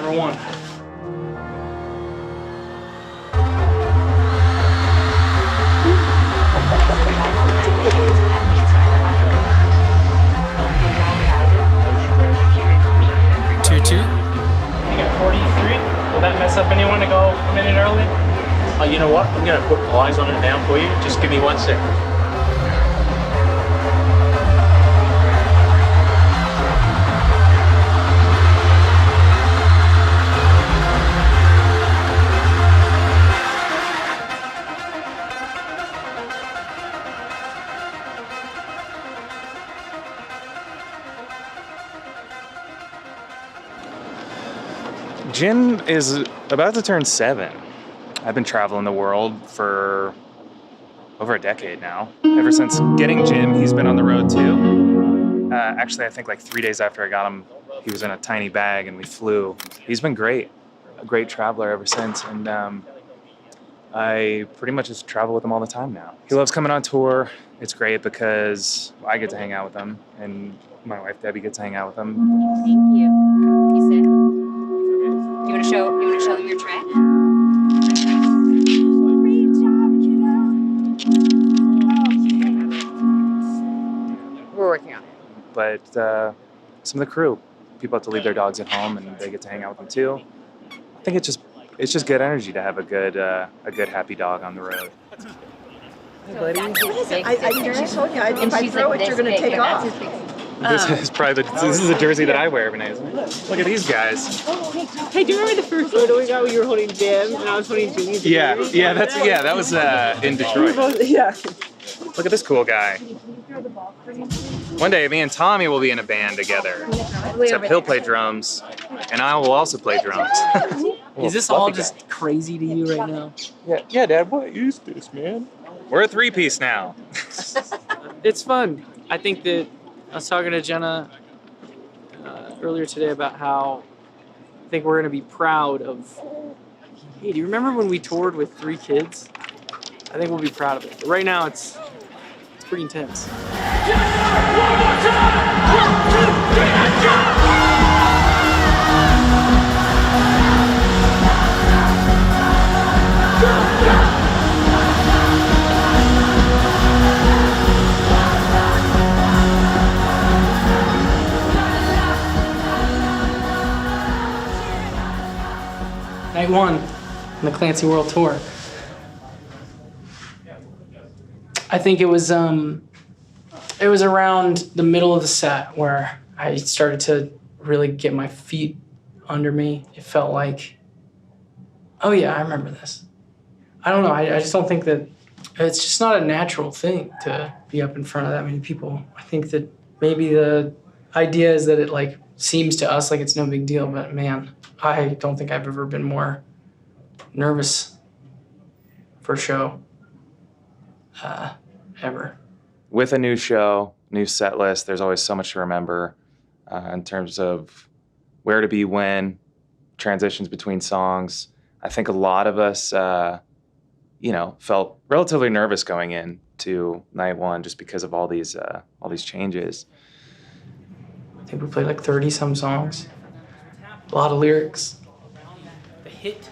number 1. Will that mess up anyone to go a minute early? You know what? I'm going to put eyes on it now for you. Just give me 1 second. Jim is about to turn 7. I've been traveling the world for over a decade now. Ever since getting Jim, he's been on the road too. Actually, I think like 3 days after I got him, he was in a tiny bag and we flew. He's been great, a great traveler ever since. And I pretty much just travel with him all the time now. He loves coming on tour. It's great because I get to hang out with him and my wife Debbie gets to hang out with him. Thank you. You said. You want to show them your tray? Great job, kiddo. We're working on it. But some of the crew, people have to leave their dogs at home and they get to hang out with them too. I think it's just good energy to have a good happy dog on the road. Hey, buddy. I think she told you if I throw it, you're going to take off. This is probably this is a jersey that I wear every night. Look at these guys. Hey, do you remember the first photo we got where you were holding Jim and I was holding Jimmy's? Yeah, that was in Detroit. Yeah. Look at this cool guy. One day, me and Tommy will be in a band together. Except he'll play drums, and I will also play drums. Is this all just crazy to you right now? Yeah, Dad. What is this, man? We're a 3-piece now. It's fun. I think that I was talking to Jenna earlier today about how I think we're going to be proud of. Hey, do you remember when we toured with 3 kids? I think we'll be proud of it. But right now, it's pretty intense. Night 1 on the Clancy World Tour. I think it was around the middle of the set where I started to really get my feet under me. It felt like, oh yeah, I remember this. I don't know, I just don't think that, it's just not a natural thing to be up in front of that many people. I think that maybe the idea is that it like seems to us like it's no big deal, but man, I don't think I've ever been more nervous for a show, ever. With a new show, new set list, there's always so much to remember in terms of where to be when, transitions between songs. I think a lot of us, felt relatively nervous going into night 1 just because of all these changes. I think we played like 30-some songs, a lot of lyrics. The hit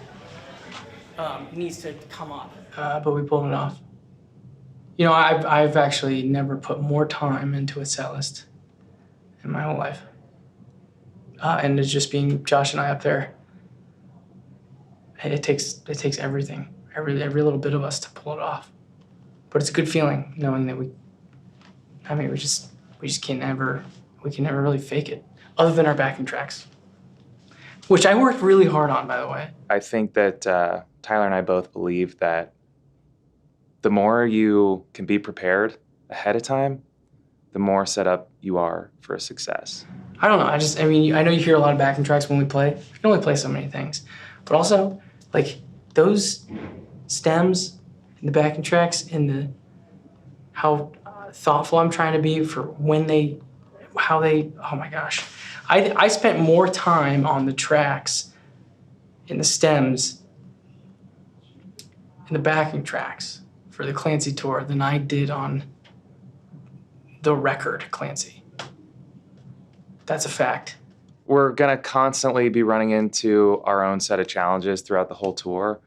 needs to come up, but we pulled it off. You know, I've actually never put more time into a set list in my whole life. And it's just being Josh and I up there. It takes everything, every little bit of us to pull it off. But it's a good feeling knowing that we just can never really fake it, other than our backing tracks, which I worked really hard on, by the way. I think that Tyler and I both believe that the more you can be prepared ahead of time, the more set up you are for a success. I don't know. I know you hear a lot of backing tracks when we play. We can only play so many things. But also, like, those stems in the backing tracks and how thoughtful I'm trying to be for oh my gosh. I spent more time on the tracks in the stems in the backing tracks for the Clancy tour than I did on the record Clancy. That's a fact. we're going to constantly be running into our own set of challenges throughout the whole tour,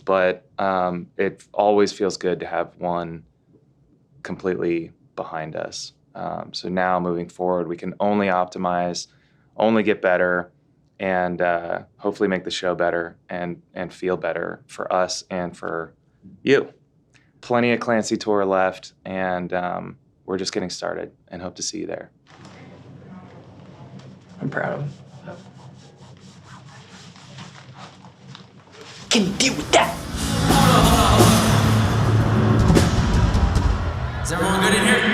but it always feels good to have one completely behind us. So now moving forward, we can only optimize, only get better, and hopefully make the show better and feel better for us and for you. Plenty of Clancy tour left, and we're just getting started and hope to see you there. I'm proud of him. Can deal with that. Is everyone good in here?